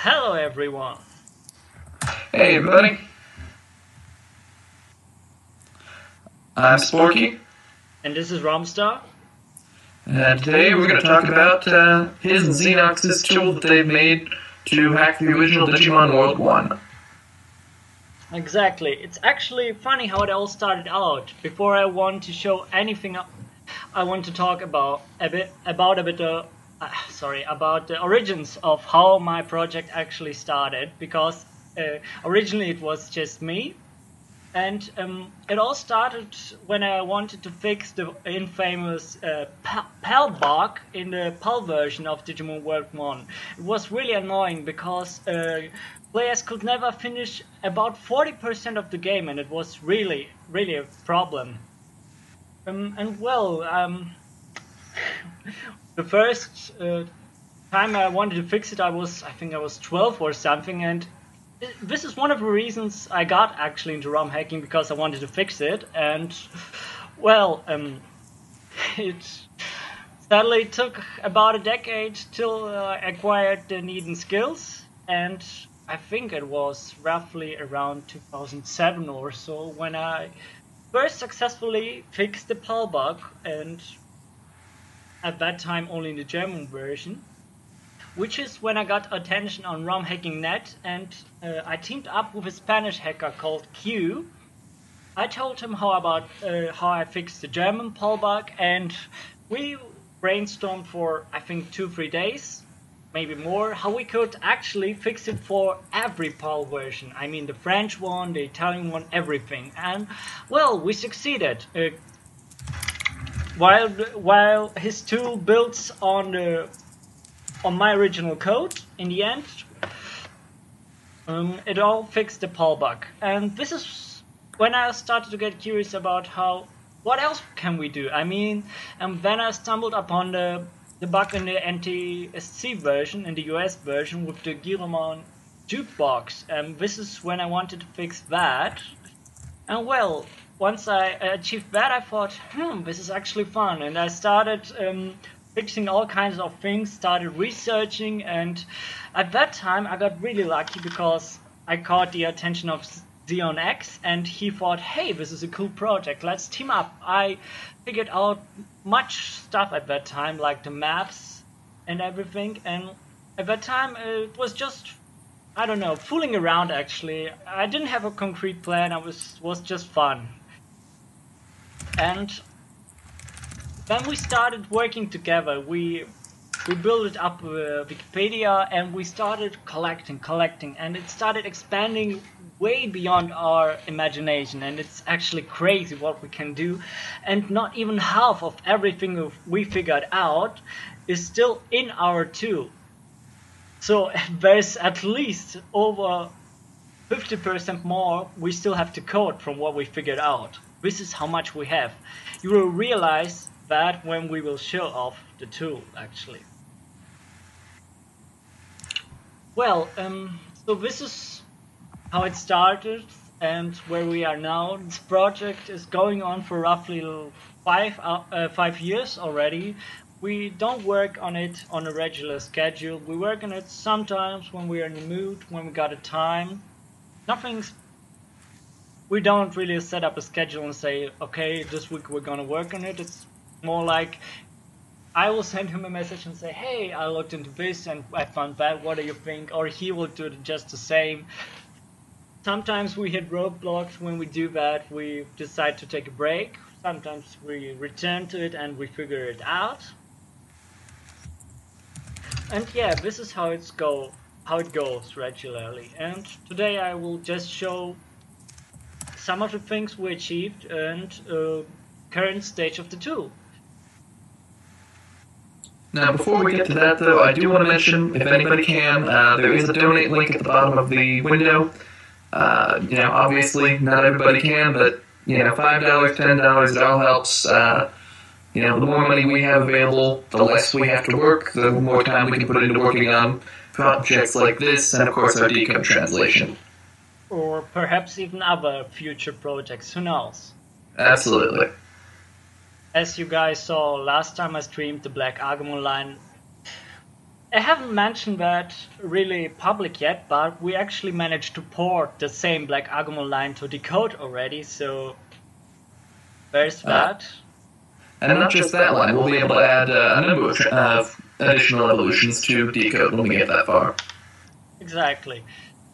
Hello everyone! Hey everybody, I'm Sporky, And this is Romsstar. and today we're going to talk about his and Xenox's tool that they've made to hack the original Digimon World 1. Exactly. It's actually funny how it all started out. Before I want to show anything, I want to talk about the origins of how my project actually started. Because originally it was just me. And it all started when I wanted to fix the infamous PAL bug in the PAL version of Digimon World 1. It was really annoying because players could never finish about 40% of the game, and it was really a problem. The first time I wanted to fix it, I think I was 12 or something, and this is one of the reasons I got actually into ROM hacking, because I wanted to fix it, and well, it sadly took about a decade till I acquired the needed skills, and I think it was roughly around 2007 or so when I first successfully fixed the PAL bug, and at that time only in the German version. Which is when I got attention on ROM Hacking Net, and I teamed up with a Spanish hacker called Q. I told him how I fixed the German PAL bug, and we brainstormed for I think 2-3 days, maybe more, how we could actually fix it for every PAL version. I mean the French one, the Italian one, everything. And well, we succeeded. While his tool builds on my original code, in the end, it all fixed the PAL bug. And this is when I started to get curious about what else can we do? I mean, and then I stumbled upon the bug in the NTSC version, in the US version, with the Digimon jukebox. And this is when I wanted to fix that. And well, once I achieved that, I thought, this is actually fun. And I started fixing all kinds of things, started researching, and at that time I got really lucky because I caught the attention of Xeon X, and he thought, hey, this is a cool project, let's team up. I figured out much stuff at that time, like the maps and everything, and at that time it was just, I don't know, fooling around actually. I didn't have a concrete plan, it was just fun. And then we started working together. We built up Wikipedia, and we started collecting, and it started expanding way beyond our imagination, and it's actually crazy what we can do. And not even half of everything we figured out is still in our tool. So there's at least over 50% more we still have to code from what we figured out. This is how much we have. You will realize that when we will show off the tool, actually. Well, so this is how it started and where we are now. This project is going on for roughly 5 years already. We don't work on it on a regular schedule. We work on it sometimes when we are in the mood, when we got a time. We don't really set up a schedule and say, okay, this week we're gonna work on it. It's more like I will send him a message and say, hey, I looked into this and I found that, what do you think? Or he will do just the same. Sometimes we hit roadblocks. When we do that, we decide to take a break. Sometimes we return to it and we figure it out. And yeah, this is how it goes regularly. And today I will just show some of the things we achieved and current stage of the tool. Now, before we get to that, though, I do want to mention, if anybody can, there is a donate link at the bottom of the window. Obviously, not everybody can, but, $5, $10, it all helps. The more money we have available, the less we have to work, the more time we can put into working on projects like this, and, of course, our decode translation. Or perhaps even other future projects, who knows? Absolutely. As you guys saw last time I streamed the Black Agumon line, I haven't mentioned that really public yet, but we actually managed to port the same Black Agumon line to Decode already, so there's that. And not just that line, we'll be able to add a number of additional evolutions to Decode when we get that far. Exactly.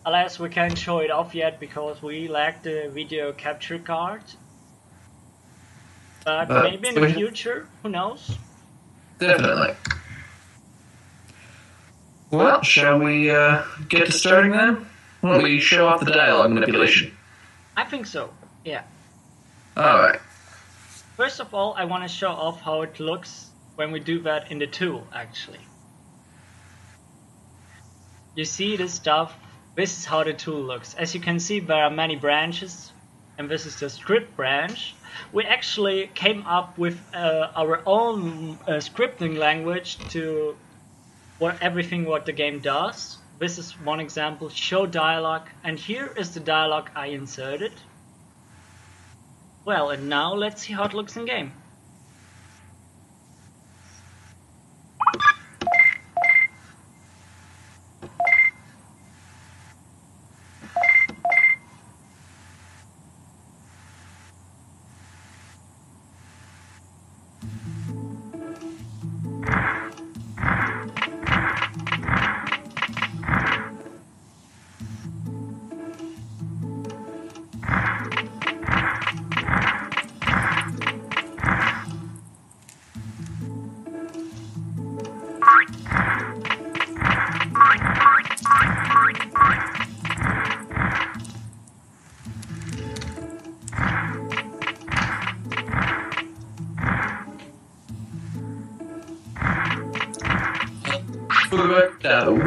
Alas, we can't show it off yet because we lack the video capture card. But maybe in the future, who knows? Definitely. Well, shall we get to starting then? Why don't we show off the dialogue manipulation? I think so, yeah. Alright. First of all, I want to show off how it looks when we do that in the tool, actually. You see this stuff, this is how the tool looks. As you can see, there are many branches, and this is the script branch. We actually came up with our own scripting language to everything what the game does. This is one example, show dialogue, and here is the dialogue I inserted. Well, and now let's see how it looks in game.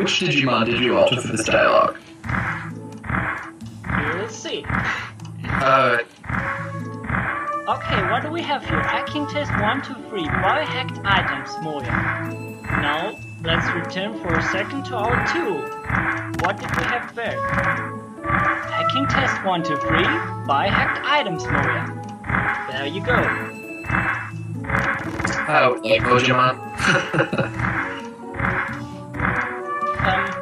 Which Digimon did you alter for this dialogue? Let's see. Alright. Okay, what do we have here? Hacking test 1, 2, 3. Biohacked items, Moya. Now, let's return for a second to our tool. What did we have there? Hacking test 1, 2, 3. Biohacked items, Moya. There you go. Oh, like Digimon.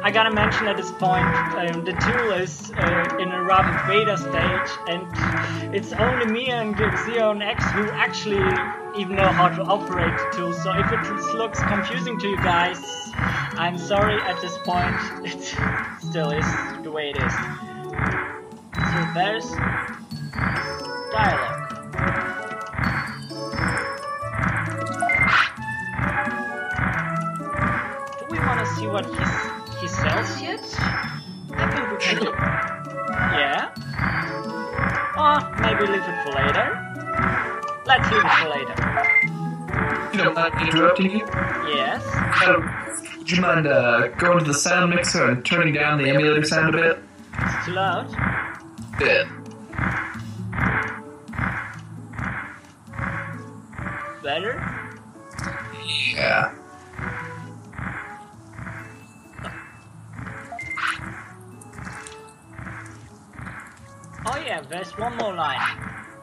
I gotta mention at this point, the tool is in a rather beta stage, and it's only me and Xeon X who actually even know how to operate the tool, so if it looks confusing to you guys, I'm sorry at this point, it still is the way it is. So there's dialogue. Do we want to see what he sells yet? I think we can. Yeah? Or maybe leave it for later. Let's leave it for later. You don't mind me interrupting you? Yes? Would you mind going to the sound mixer and turning down the emulator sound a bit? It's too loud. Bit. Better? Yeah. Oh yeah, there's one more line.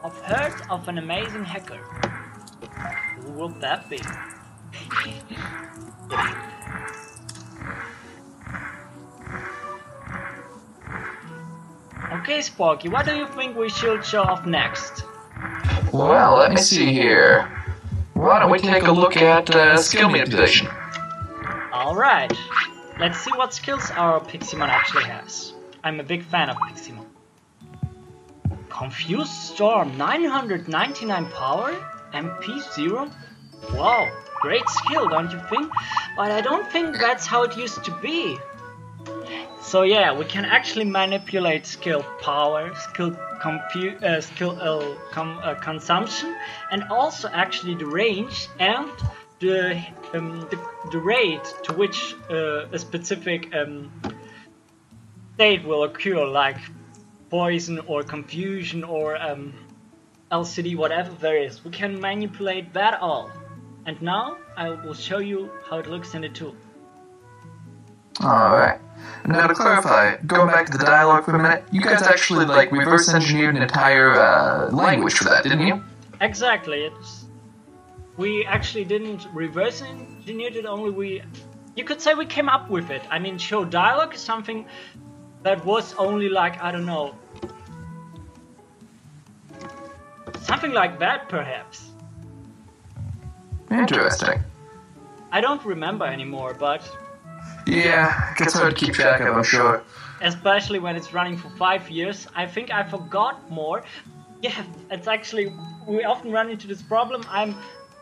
I've heard of an amazing hacker. Who would that be? Okay, Sparky, what do you think we should show off next? Well, let me see here. Why don't we take a look at skill manipulation? Alright, let's see what skills our Piximon actually has. I'm a big fan of Piximon. Confused Storm, 999 power, MP 0? Wow, great skill, don't you think? But I don't think that's how it used to be. So yeah, we can actually manipulate skill power, skill consumption, and also actually the range and the rate to which a specific state will occur, like poison or confusion or LCD, whatever there is. We can manipulate that all. And now I will show you how it looks in the tool. Alright. Now to clarify, going back to the dialogue for a minute, you guys actually reverse engineered an entire language for that, didn't you? Exactly. We actually didn't reverse engineer it, only we you could say we came up with it. I mean, show dialogue is something that was only like, I don't know, something like that perhaps. Interesting. I don't remember anymore, but yeah, it gets hard to keep track of, I'm sure. Especially when it's running for 5 years, I think I forgot more. Yeah, it's actually, we often run into this problem.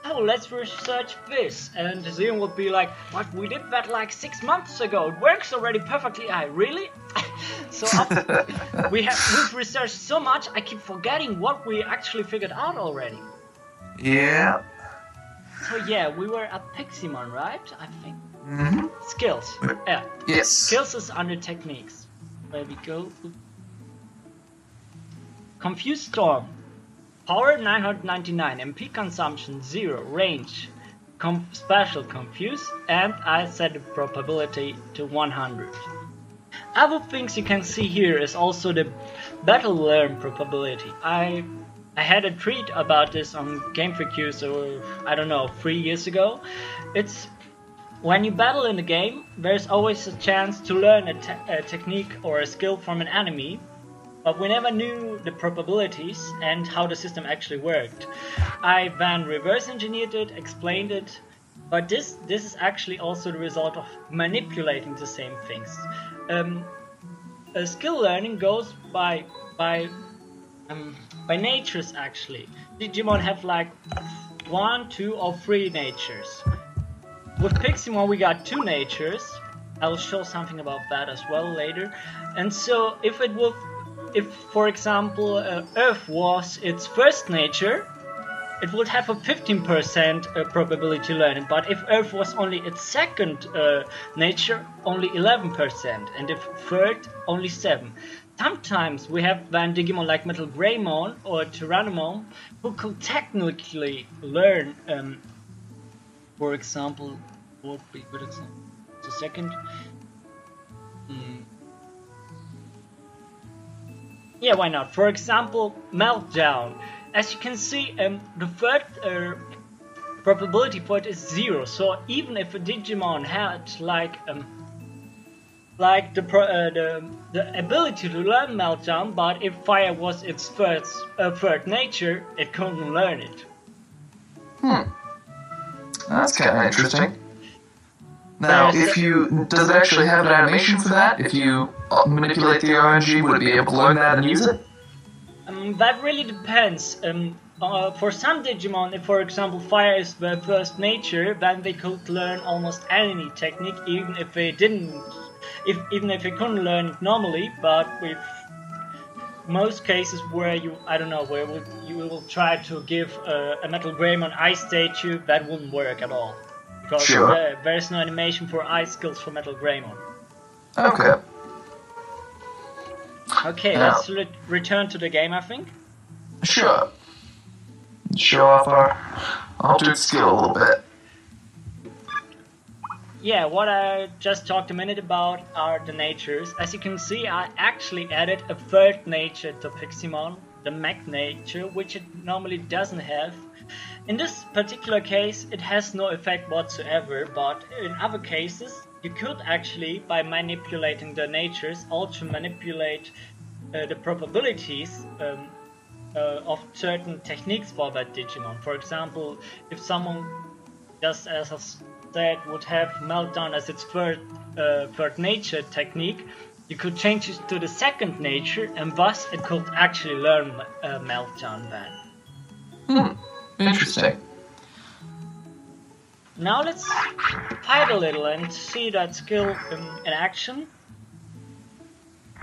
Oh, let's research this. And Zion would be like, what, we did that like 6 months ago. It works already perfectly. Really? So we've researched so much, I keep forgetting what we actually figured out already. Yeah. So yeah, we were at Piximon, right? I think. Mm-hmm. Skills. Yeah. Yes. Skills is under techniques. There we go. Confuse Storm. Power 999, MP consumption 0, range special confuse, and I set the probability to 100. Other things you can see here is also the battle learn probability. I had a tweet about this on Game Freak Q, so I don't know, 3 years ago. It's when you battle in the game, there's always a chance to learn a technique or a skill from an enemy. But we never knew the probabilities and how the system actually worked. I then reverse engineered it, explained it, but this is actually also the result of manipulating the same things. Skill learning goes by natures actually. Digimon have like 1, 2 or 3 natures. With Piximon we got 2 natures. I'll show something about that as well later. And so if, for example, Earth was its first nature, it would have a 15% probability to learn it. But if Earth was only its second nature, only 11%, and if third, only 7%. Sometimes we have then Digimon like Metal Greymon or Tyrannomon who could technically learn, for example, what would be a good example? Just a second. Yeah, why not? For example, Meltdown. As you can see, the third probability for it is 0. So even if a Digimon had like the ability to learn Meltdown, but if fire was its third nature, it couldn't learn it. That's kind of interesting. Now, does it actually have an animation for that? If you manipulate the RNG, would it be able to learn that and use it? That really depends. For some Digimon, if for example fire is their first nature, then they could learn almost any technique, even if they couldn't learn it normally. But with most cases where you will try to give a Metal Greymon ice statue, that wouldn't work at all. Because there's no animation for ice skills for Metal Greymon. Okay. Okay, let's return to the game, I think. Sure. Show off our altered skill a little bit. Yeah, what I just talked a minute about are the natures. As you can see, I actually added a third nature to Piximon, the mech nature, which it normally doesn't have. In this particular case, it has no effect whatsoever, but in other cases, you could actually, by manipulating the natures, also manipulate the probabilities of certain techniques for that Digimon. For example, if someone, just as I said, would have Meltdown as its third nature technique, you could change it to the second nature, and thus it could actually learn Meltdown then. Interesting. Now let's fight a little and see that skill in action,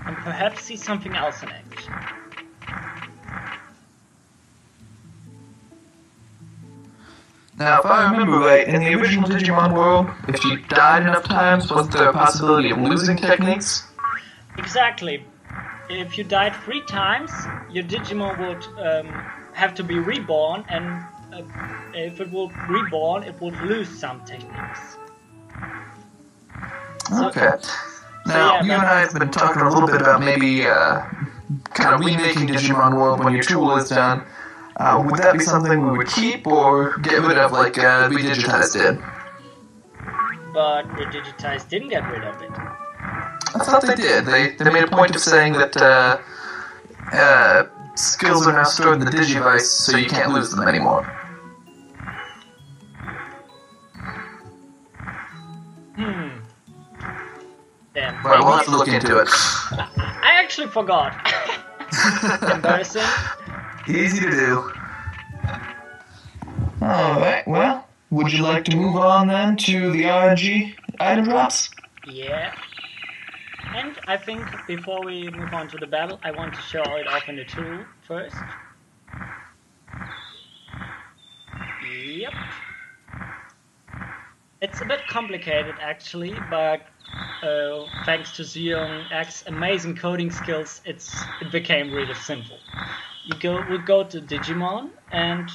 and perhaps see something else in action. Now, if I remember right, in the original Digimon World, if you died enough times, wasn't there a possibility of losing techniques? Exactly. If you died 3 times, your Digimon would have to be reborn, and if it would reborn, it would lose some techniques. Okay. Now, you and I have been talking a little bit about maybe kind of remaking Digimon World when your tool is done. Would that be something we would keep or get rid of like Redigitize did? but Redigitize didn't get rid of it. I thought they did. They made a point of saying that skills are now stored in the Digivice, so you can't lose them anymore. Damn. Well, we'll have to look into it. I actually forgot. Embarrassing. Easy to do. Alright, well, would you like to move on then to the RNG item drops? Yeah. And I think before we move on to the battle, I want to show it off in the tool first. Yep. It's a bit complicated actually, but thanks to Xeon X's amazing coding skills, it became really simple. We go to Digimon and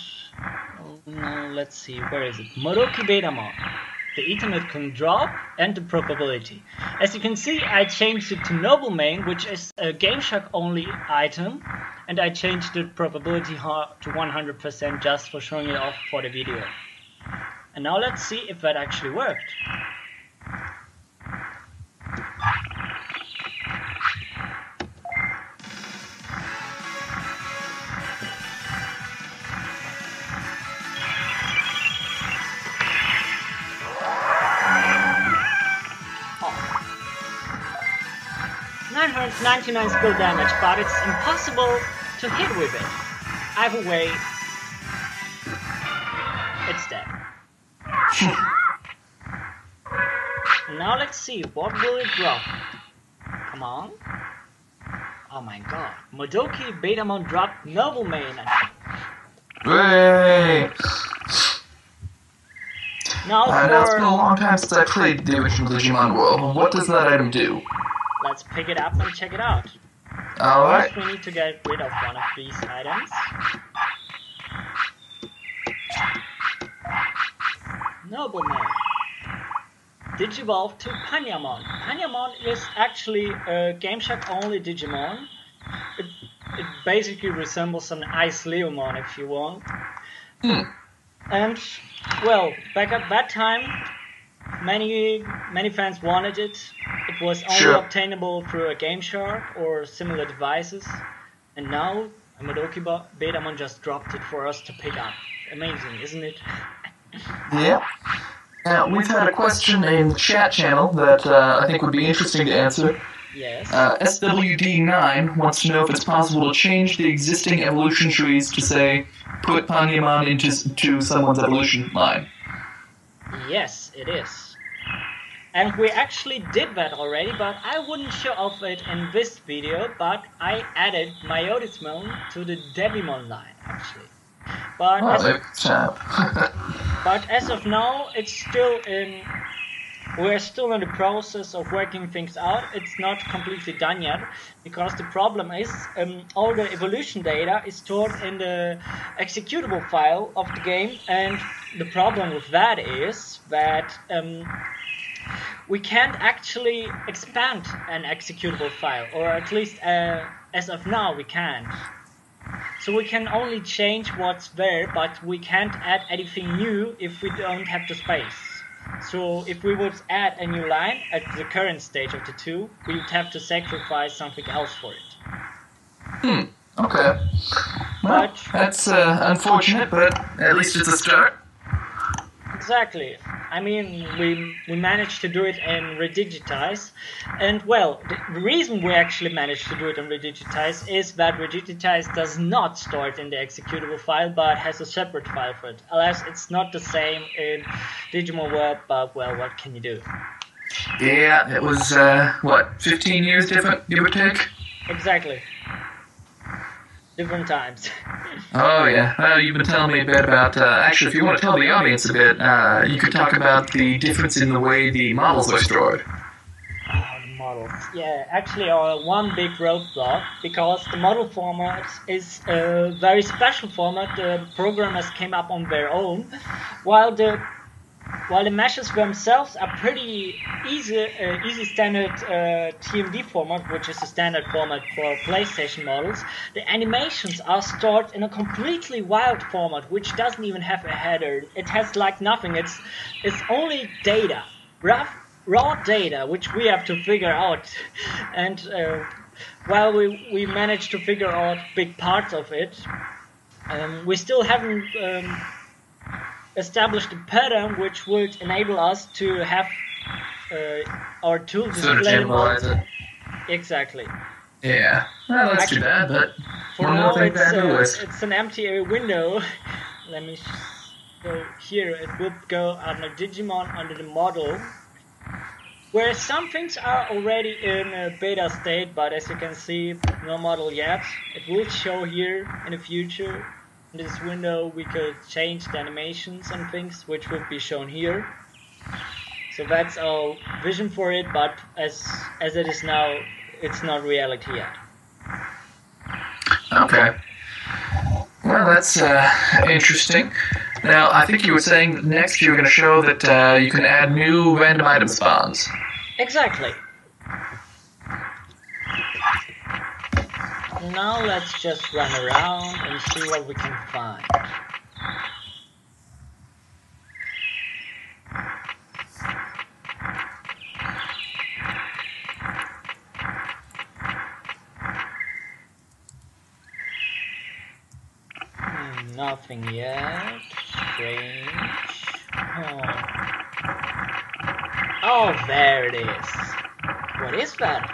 let's see, where is it? Modoki Betamon. The Ethernet can drop and the probability. As you can see, I changed it to Noble Main, which is a GameShark only item, and I changed the probability to 100% just for showing it off for the video. And now let's see if that actually worked. Oh. 999 skill damage, but it's impossible to hit with it. Either way, it's dead. Now let's see, what will it drop? Come on. Oh my god. Modoki Betamon dropped Noble Main. Hooray! Now it's been a long time since I played the original Digimon World. What does that item do? Let's pick it up and check it out. Alright. First we need to get rid of one of these items. Noble Main. Digivolve to Panyamon. Panyamon is actually a GameShark only Digimon. It basically resembles an Ice Leomon if you want. And, well, back at that time, many fans wanted it. It was only obtainable through a GameShark or similar devices. And now, a Modoki Betamon just dropped it for us to pick up. Amazing, isn't it? Yeah. Now, we've had a question in the chat channel that I think would be interesting to answer. Yes. SWD9 wants to know if it's possible to change the existing evolution trees to, say, put Panyamon into someone's evolution line. Yes, it is. And we actually did that already, but I wouldn't show off it in this video, but I added Myotismon to the Devimon line, actually. But as of now, we're still in the process of working things out. It's not completely done yet, because the problem is all the evolution data is stored in the executable file of the game, and the problem with that is that we can't actually expand an executable file, or at least as of now we can't. So we can only change what's there, but we can't add anything new if we don't have the space. So if we would add a new line at the current stage of the two, we would have to sacrifice something else for it. Okay. Well, that's unfortunate, but at least it's a start. Exactly. I mean, we managed to do it in Redigitize, and well, the reason we actually managed to do it in Redigitize is that Redigitize does not store it in the executable file, but has a separate file for it. Alas, it's not the same in Digimon World, but well, what can you do? Yeah, it was, 15 years different, give or take? Exactly. Different times. Oh, yeah. Well, you've been telling me a bit about... actually, if you want to tell the audience a bit, you could talk about the difference in the way the models are stored. The models. Yeah, actually, one big roadblock, because the model format is a very special format. The programmers came up on their own, while the meshes themselves are pretty easy standard TMD format, which is a standard format for PlayStation models. The animations are stored in a completely wild format, which doesn't even have a header. It has like nothing. It's only data. rough raw data which we have to figure out, and while we managed to figure out big parts of it, we still haven't established a pattern which would enable us to have our tool display. Exactly. Yeah. Well, that's too bad, but for now it's an empty window. Let me go here. It will go under Digimon, under the model, where some things are already in a beta state, but as you can see, no model yet. It will show here in the future. In this window we could change the animations and things, which will be shown here. So that's our vision for it, but as it is now, it's not reality yet. Okay. Well, that's interesting. Now, I think you were saying that next you were going to show that you can add new random item spawns. Exactly. Now let's just run around and see what we can find. Nothing yet. Strange. Oh, there it is. What is that?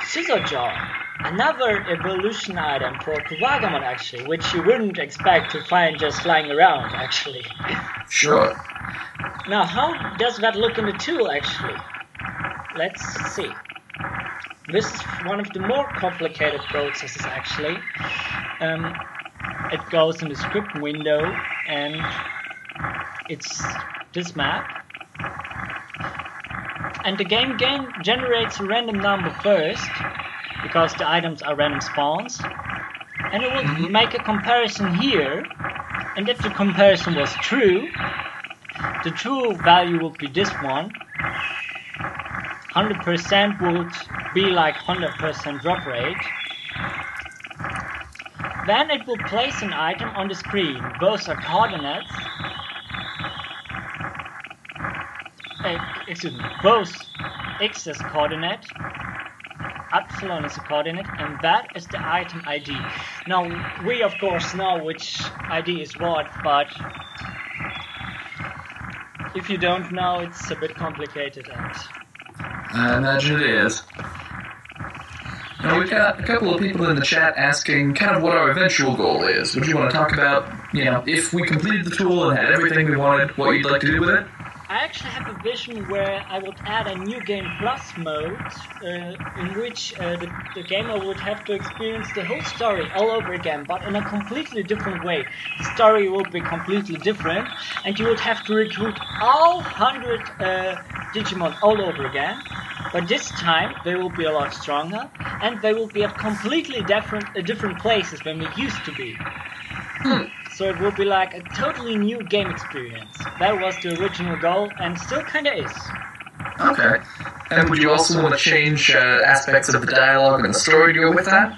Scissor Jaw. Another evolution item for Kuwagamon, actually, which you wouldn't expect to find just flying around, actually. Sure. Now, how does that look in the tool, actually? Let's see. This is one of the more complicated processes, actually. It goes in the script window, and it's this map. And the game generates a random number first, because the items are random spawns. And it will make a comparison here, and if the comparison was true, the true value would be this one. 100% would be like 100% drop rate. Then it will place an item on the screen. Those are coordinates. Excuse me. Both x is coordinate, epsilon is a coordinate, and that is the item ID. Now, we of course know which ID is what, but if you don't know, it's a bit complicated. And I imagine it is. Now, we've got a couple of people in the chat asking kind of what our eventual goal is. Would you want to talk about, if we completed the tool and had everything we wanted, what you'd like to do with it? I actually have a vision where I would add a new game plus mode in which the gamer would have to experience the whole story all over again, but in a completely different way. The story will be completely different, and you would have to recruit all 100 Digimon all over again. But this time they will be a lot stronger, and they will be at completely different places than they used to be. So it will be like a totally new game experience. That was the original goal, and still kinda is. Okay. And would you also want to change aspects of the dialogue and the story to go with that?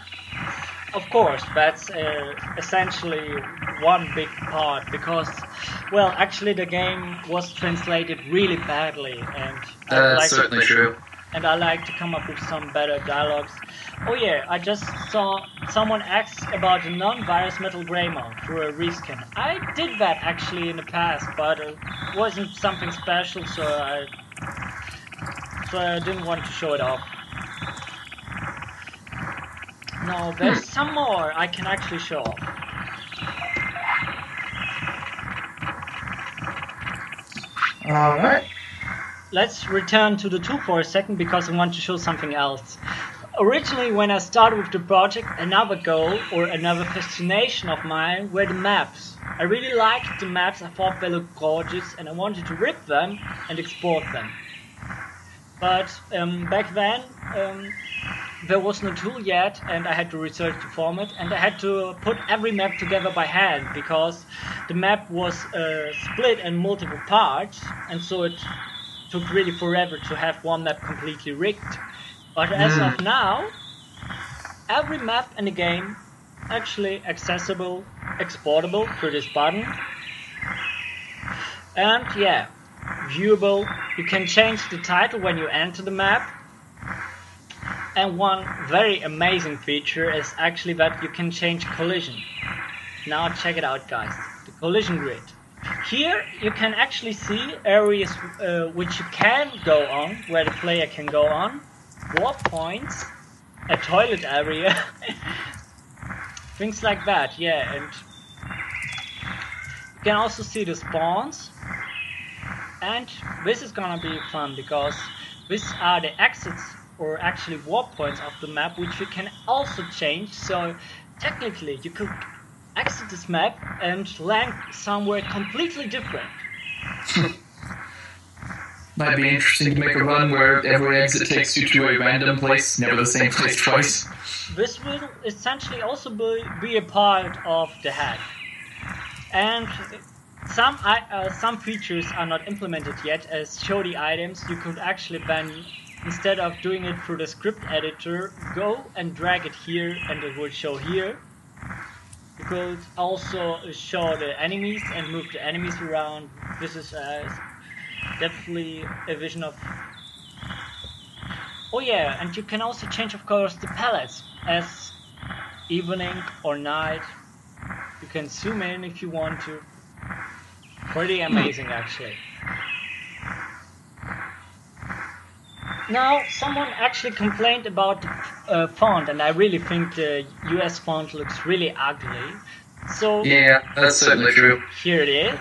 Of course, that's essentially one big part, because, well, actually the game was translated really badly, and that's certainly true. And I like to come up with some better dialogues. Oh yeah, I just saw someone ask about the non-virus Metal Greymon through a reskin. I did that actually in the past, but it wasn't something special, so I didn't want to show it off. No, there's some more I can actually show off. Alright. Let's return to the tool for a second, because I want to show something else. Originally, when I started with the project, another goal or another fascination of mine were the maps. I really liked the maps, I thought they looked gorgeous, and I wanted to rip them and export them. But back then, there was no tool yet, and I had to research the format, and I had to put every map together by hand, because the map was split in multiple parts, and so it took really forever to have one map completely rigged. But as of now, every map in the game actually accessible, exportable through this button. And yeah, viewable. You can change the title when you enter the map. And one very amazing feature is actually that you can change collision. Now check it out, guys. The collision grid. Here you can actually see areas which you can go on, where the player can go on, warp points, a toilet area, things like that, yeah. And you can also see the spawns. And this is gonna be fun because these are the exits or actually warp points of the map, which you can also change. So technically you could exit this map and land somewhere completely different. Might be interesting to make a run where every exit takes you to a random place, never the same place twice. This will essentially also be a part of the hack. And some features are not implemented yet, as show the items. You could actually then, instead of doing it through the script editor, go and drag it here and it will show here. You could also show the enemies and move the enemies around. This is definitely a vision of... Oh yeah, and you can also change, of course, the palettes as evening or night. You can zoom in if you want to. Pretty amazing, actually. Now, someone actually complained about the font, and I really think the US font looks really ugly. So yeah, that's certainly true. Here it is.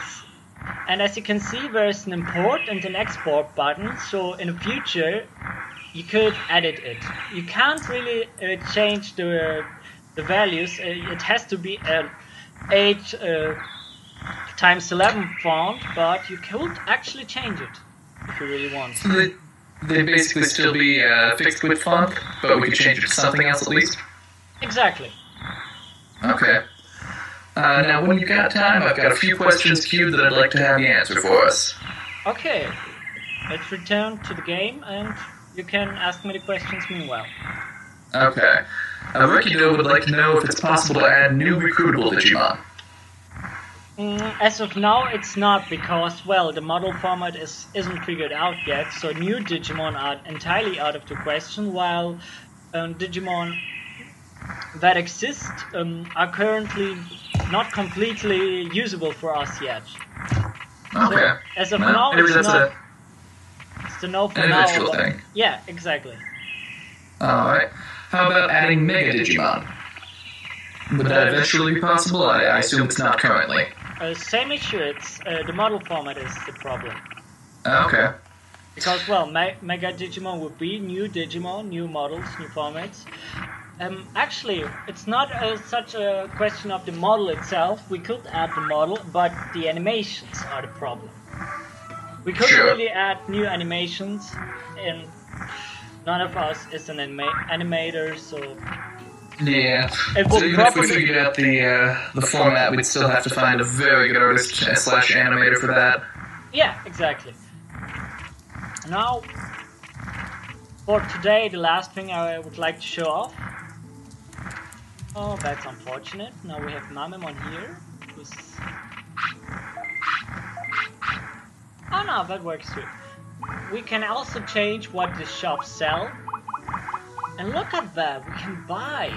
And as you can see, there's an import and an export button. So in the future, you could edit it. You can't really change the values. It has to be an 8 times 11 font, but you could actually change it if you really want. So they basically still be fixed width font, but we could change it to something else at least? Exactly. Okay. Now, when you got time, I've got a few questions queued that I'd like to have you answer for us. Okay. Let's return to the game, and you can ask me the questions meanwhile. Okay. Rikido would like to know if it's possible to add new recruitable Digimon. As of now, it's not, because, well, the model format isn't figured out yet, so new Digimon are entirely out of the question, while Digimon that exist are currently not completely usable for us yet. Okay. So, as of now, it's not. It's the no for an now. eventual thing. Yeah, exactly. Alright. How about adding Mega Digimon? Would that eventually be possible? I assume it's not currently. Same issue, it's the model format is the problem. Okay. Because, well, Mega Digimon would be new Digimon, new models, new formats. Actually, it's not such a question of the model itself. We could add the model, but the animations are the problem. We could really add new animations, and none of us is an animator, so... Yeah. So even if we figured out the format, we'd still have to find a very good artist / animator for that. Yeah, exactly. Now, for today, the last thing I would like to show off. Oh, that's unfortunate. Now we have Mamemon here. Who's... Oh no, that works too. We can also change what the shops sell. And look at that, we can buy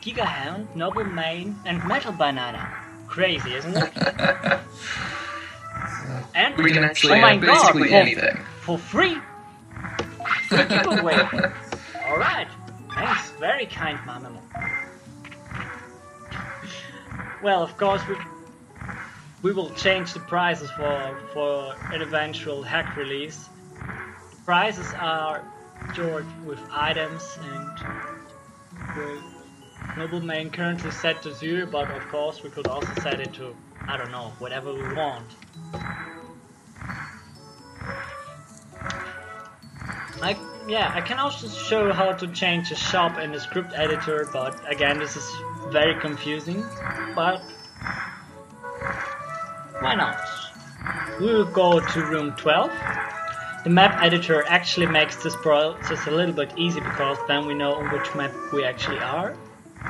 Giga Hound, Noble Mane, and Metal Banana. Crazy, isn't it? And we can actually oh my basically God, anything. For free! Free giveaway! Alright, thanks, very kind, Mamemon. Well, of course, we will change the prices for an eventual hack release. The prices are stored with items, and the Noble Mane currently set to 0, but of course we could also set it to, I don't know, whatever we want. I can also show how to change a shop in the script editor, but again this is very confusing, but why not? We will go to room 12. The map editor actually makes this process a little bit easy, because then we know on which map we actually are.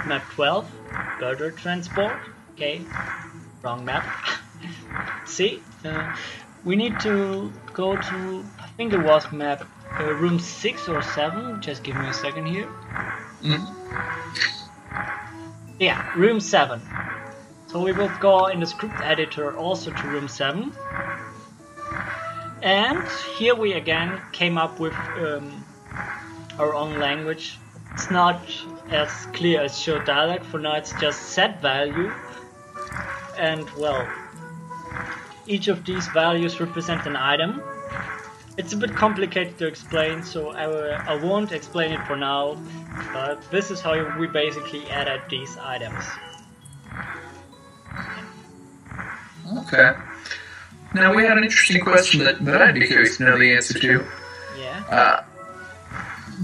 Map 12, Birder Transport. Okay, wrong map. See? we need to go to, I think it was map room 6 or 7. Just give me a second here. Yeah, room 7. So we will go in the script editor also to room 7. And here we again came up with our own language. It's not as clear as show dialect. For now it's just set value. And well, each of these values represent an item. It's a bit complicated to explain, so I won't explain it for now, but this is how we basically added these items. Okay. Now, we had an interesting question that I'd be curious to know the answer to. Yeah?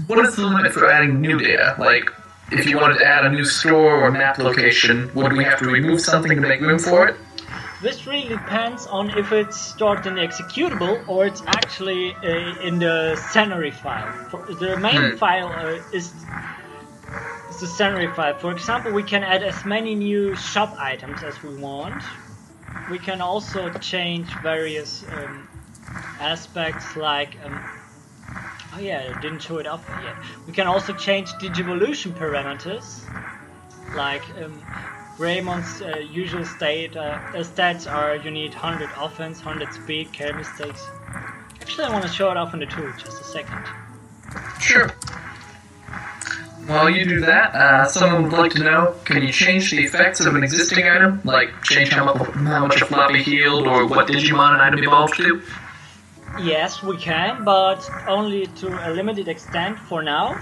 What is the limit for adding new data? Like, if you wanted to add a new store or map location, would we have to remove something to make room for it? This really depends on if it's stored in the executable or it's actually in the scenery file. The main file is the scenery file. For example, we can add as many new shop items as we want. We can also change various aspects like... oh yeah, I didn't show it up yet. We can also change Digivolution parameters, like Raymon's usual stats are you need 100 offense, 100 speed, care mistakes. Actually, I want to show it off in the tool, just a second. Sure. While you do that, someone would like to know, can you change the effects of an existing item? Like, change how much a floppy healed or what Digimon an item evolves to? Yes, we can, but only to a limited extent for now.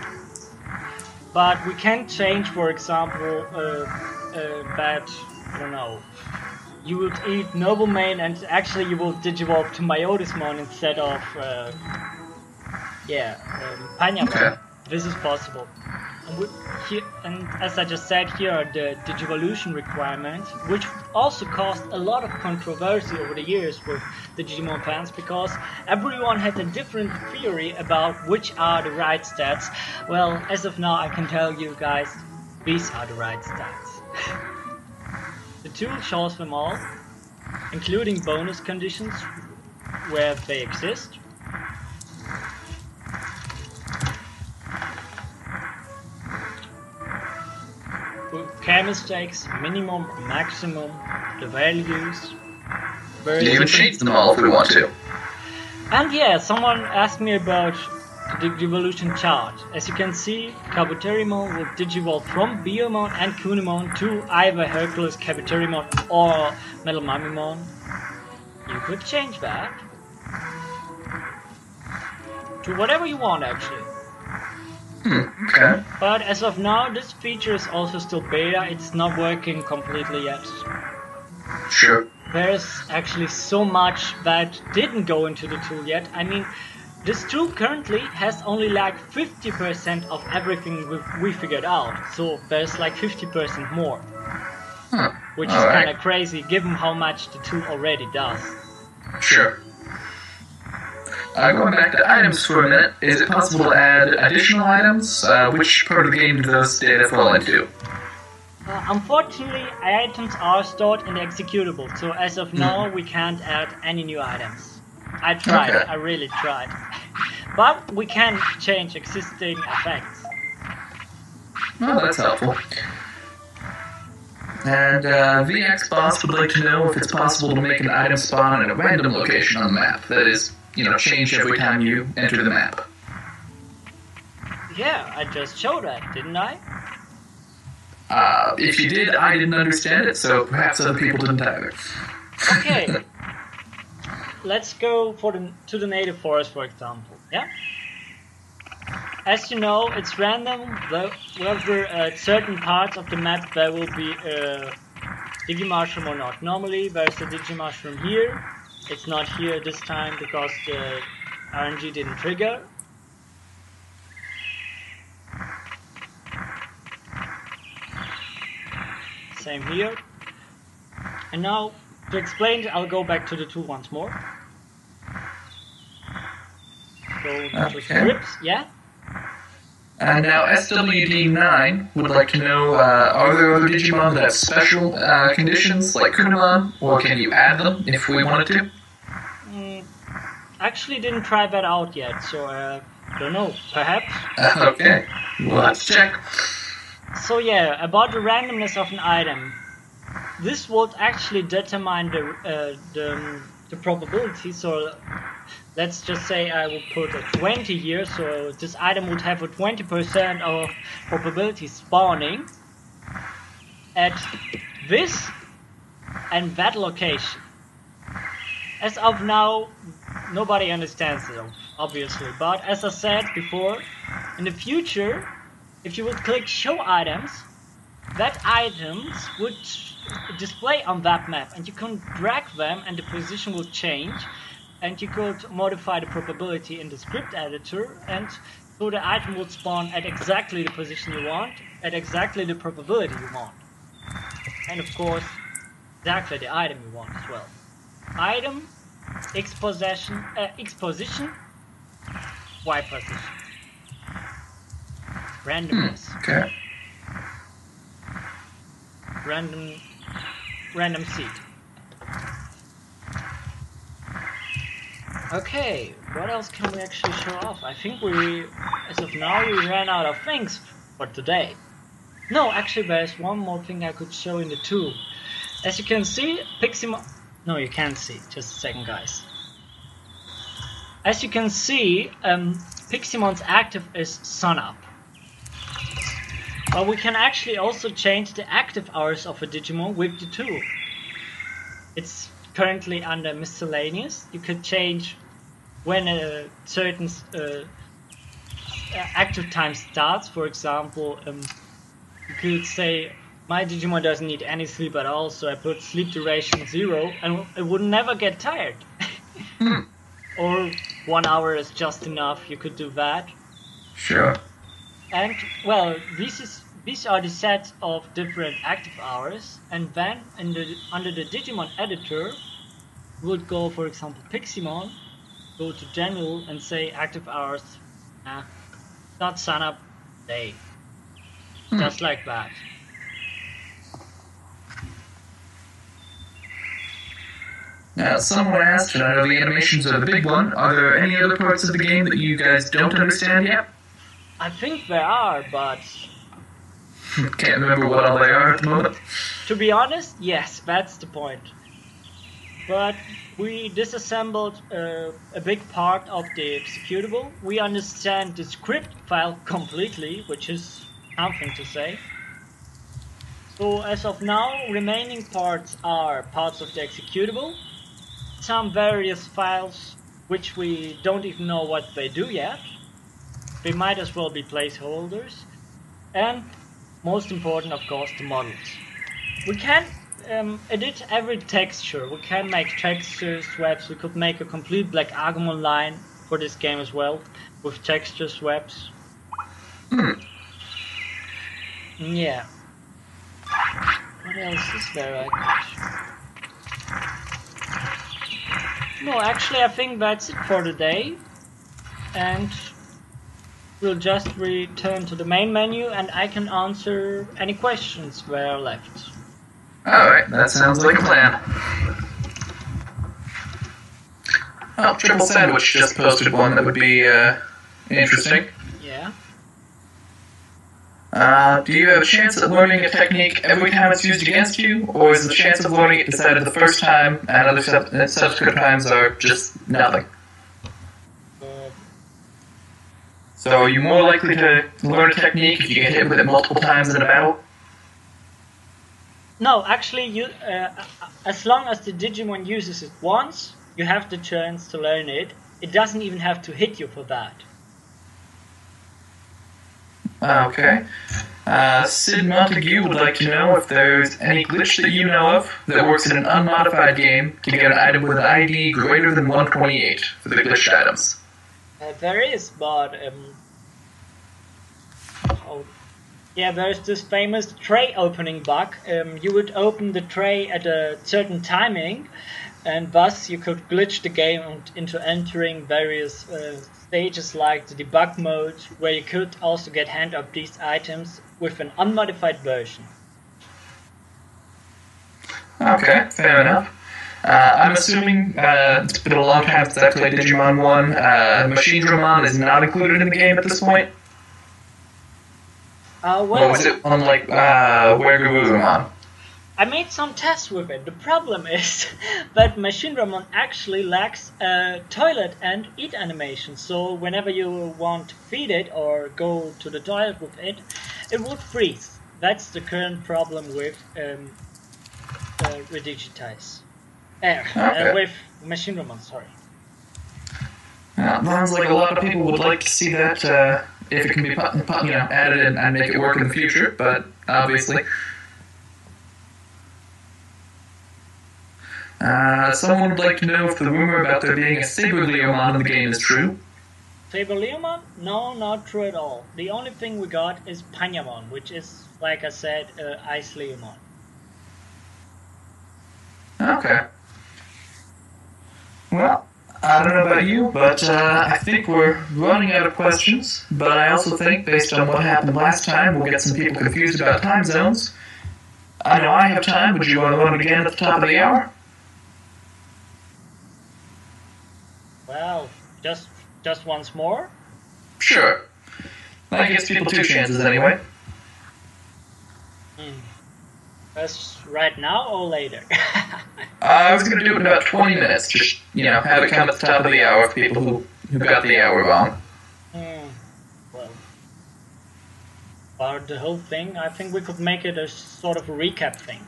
But we can change, for example, that, I don't know, you would eat Noblemane and actually you will digivolve to Myodismon instead of, Panyamon. Okay. This is possible. And as I just said, here are the Digivolution requirements, which also caused a lot of controversy over the years with the Digimon fans, because everyone had a different theory about which are the right stats. Well, as of now, I can tell you guys, these are the right stats. The tool shows them all, including bonus conditions where they exist. Care mistakes, minimum, maximum, the values. You can change them all if we want to. And yeah, someone asked me about the Digivolution chart. As you can see, Kabuterimon will digivolve from Biomon and Kunimon to either Hercules Kabuterimon or Metal Mamimon. You could change that to whatever you want, actually. Okay. But as of now, this feature is also still beta. It's not working completely yet. Sure. There's actually so much that didn't go into the tool yet. I mean, this tool currently has only like 50% of everything we figured out. So there's like 50% more. Which is kind of crazy given how much the tool already does. Sure. Going back to items for a minute, is it possible to add additional items? Which part of the game do those data fall into? Unfortunately, items are stored in the executable, so as of now we can't add any new items. I tried, I really tried. But we can change existing effects. Well, that's helpful. And VX Boss would like to know if it's possible to make an item spawn in a random location on the map. That is, change every time you enter the map. Yeah, I just showed that, didn't I? If you did, I didn't understand it, so perhaps other people didn't either. Okay. Let's go to the native forest, for example. Yeah? As you know, it's random. Wherever at certain parts of the map there will be a Digimushroom or not. Normally there's a Digimushroom here. It's not here this time because the RNG didn't trigger. Same here. And now, to explain, I'll go back to the tool once more. Go to scripts, yeah? And now SWD9 would like to know, are there other Digimon that have special conditions, like Kunimon, or can you add them if we wanted to? actually didn't try that out yet, so don't know. Perhaps. Okay, we'll have to check. So yeah, about the randomness of an item. This would actually determine the probability. So let's just say I will put a 20 here, so this item would have a 20% of probability spawning at this and that location. As of now, nobody understands it, obviously, but as I said before, in the future, if you would click show items, that items would display on that map, and you can drag them and the position will change, and you could modify the probability in the script editor, and so the item would spawn at exactly the position you want, at exactly the probability you want, and of course exactly the item you want as well. Item, X position, Y position. Randomness. Okay. Random seed. Okay, what else can we actually show off? I think as of now, we ran out of things for today. No, actually there's one more thing I could show in the tool. As you can see, Piximon... No, you can't see. Just a second, guys. As you can see, Piximon's active is sunup. But we can actually also change the active hours of a Digimon with the tool. It's currently under miscellaneous. You could change when a certain active time starts. For example, you could say my Digimon doesn't need any sleep at all, so I put sleep duration 0 and it would never get tired. Or 1 hour is just enough, you could do that. Sure. And well, these are the sets of different active hours, and then under the Digimon editor would go, for example, Piximon, go to general and say active hours, not sunup, day. Just like that. Now, someone asked, and I know the animations are the big one, are there any other parts of the game that you guys don't understand yet? I think there are, but... Can't remember what all they are at the moment. To be honest, yes, that's the point. But we disassembled a big part of the executable. We understand the script file completely, which is something to say. So as of now, remaining parts are parts of the executable, some various files which we don't even know what they do yet. They might as well be placeholders. And most important, of course, the models. We can edit every texture. We can make texture swaps. We could make a complete Black Agumon line for this game as well, with texture swaps. Yeah. What else is there I could... No, actually I think that's it for today. And we'll just return to the main menu and I can answer any questions that are left. Alright, that sounds like a plan. Oh, Triple Sandwich just posted one that would be interesting. Yeah. Do you have a chance at learning a technique every time it's used against you, or is the chance of learning it decided the first time and other subsequent times are just nothing? So are you more likely to learn a technique if you get hit with it multiple times in a battle? No, actually, as long as the Digimon uses it once, you have the chance to learn it. It doesn't even have to hit you for that. Okay. Sid Montague would like to know if there's any glitch that you know of that works in an unmodified game to get an item with an ID greater than 128 for the glitched items. There is, but yeah, there's this famous tray opening bug. You would open the tray at a certain timing, and thus you could glitch the game into entering various stages like the debug mode, where you could also get hand of these items with an unmodified version. Okay, fair enough. I'm assuming it's been a long time since I played Digimon 1. Machine Dramon is not included in the game at this point. Well, Or was it on like Wergawuzumon? I made some tests with it. The problem is that Machine Ramon actually lacks a toilet and eat animation. So whenever you want to feed it or go to the toilet with it, it would freeze. That's the current problem with Redigitize. Okay. With Machine Ramon, sorry. Sounds like a lot of people would like to see that if it can be added in and make it work in the future, but obviously. Someone would like to know if the rumor about there being a Saberleomon in the game is true. Saberleomon? No, not true at all. The only thing we got is Panyamon, which is, like I said, Ice Leomon. Okay. Well, I don't know about you, but I think we're running out of questions. But I also think, based on what happened last time, we'll get some people confused about time zones. I know I have time. Would you want to run it again at the top of the hour? Well, just once more? Sure. That gives people two chances anyway. That's right now or later? I was going to do it in about 20 minutes. Just, have it come at the top of the hour for people who got the hour wrong. Well, about the whole thing, I think we could make it a sort of a recap thing.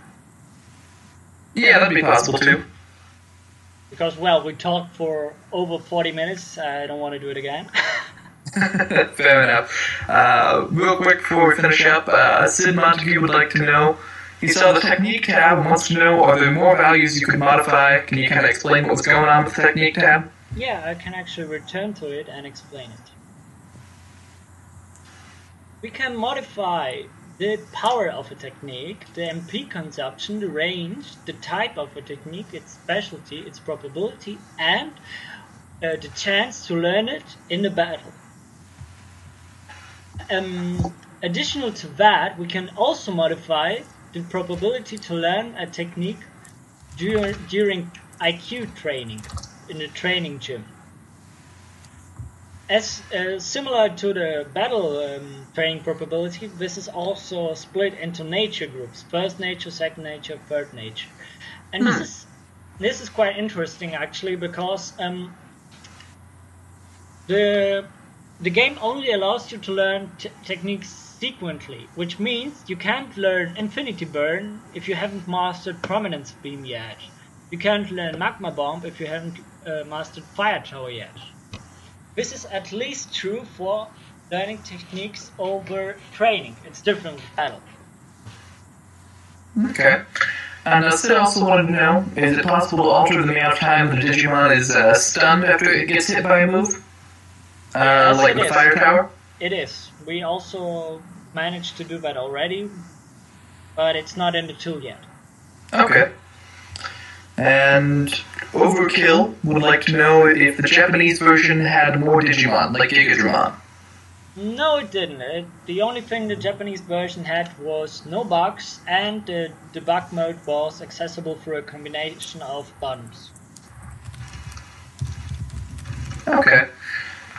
Yeah, that'd be possible too. Because, well, we talked for over 40 minutes. I don't want to do it again. Fair enough. Real quick before we finish up, Sid Montague would like to know, he saw the Technique tab and wants to know, are there more values you could modify? Can you kind of explain what's going on with the Technique tab? Yeah, I can actually return to it and explain it. We can modify the power of a technique, the MP consumption, the range, the type of a technique, its specialty, its probability, and the chance to learn it in the battle. Additional to that, we can also modify the probability to learn a technique during IQ training in the training gym. As similar to the battle training probability, this is also split into nature groups: first nature, second nature, third nature. And this is quite interesting actually, because the game only allows you to learn techniques sequentially, which means you can't learn Infinity Burn if you haven't mastered Prominence Beam yet. You can't learn Magma Bomb if you haven't mastered Fire Tower yet. This is at least true for learning techniques over training. It's different with battle. Okay. And Sid also wanted to know, is it possible to alter the amount of time the Digimon is stunned after it gets hit by a move? Yes, like the Fire Tower? It is. We also managed to do that already, but it's not in the tool yet. Okay. And Overkill would like to know if the Japanese version had more Digimon, like Gigadramon. No, it didn't. The only thing the Japanese version had was no bugs, and the debug mode was accessible through a combination of buttons. Okay.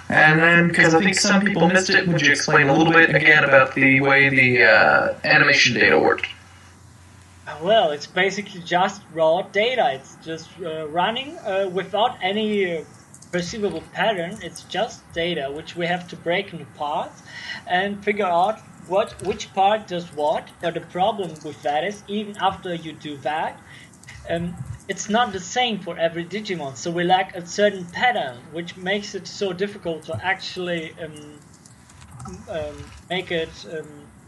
And then, because I think some people missed it, would you explain a little bit again about the way the animation data worked? Well, it's basically just raw data. It's just running without any perceivable pattern. It's just data which we have to break into parts and figure out which part does what. But the problem with that is, even after you do that, it's not the same for every Digimon. So we lack a certain pattern, which makes it so difficult to actually make it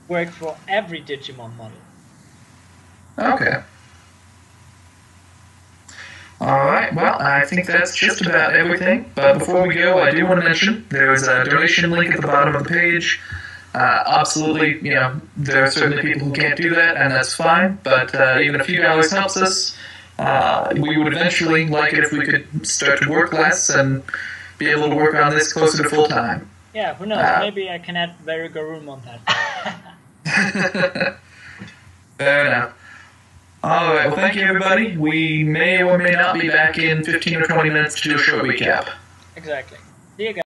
work for every Digimon model. Okay. Alright, well, I think that's just about everything. But before we go, I do want to mention there's a donation link at the bottom of the page. Absolutely, there are certainly people who can't do that, and that's fine. But even a few dollars helps us. We would eventually like it if we could start to work less and be able to work on this closer to full time. Yeah, who knows? Maybe I can add Verigarum on that. Fair enough. Alright, well thank you everybody. We may or may not be back in 15 or 20 minutes to do a short recap. Exactly. See you guys.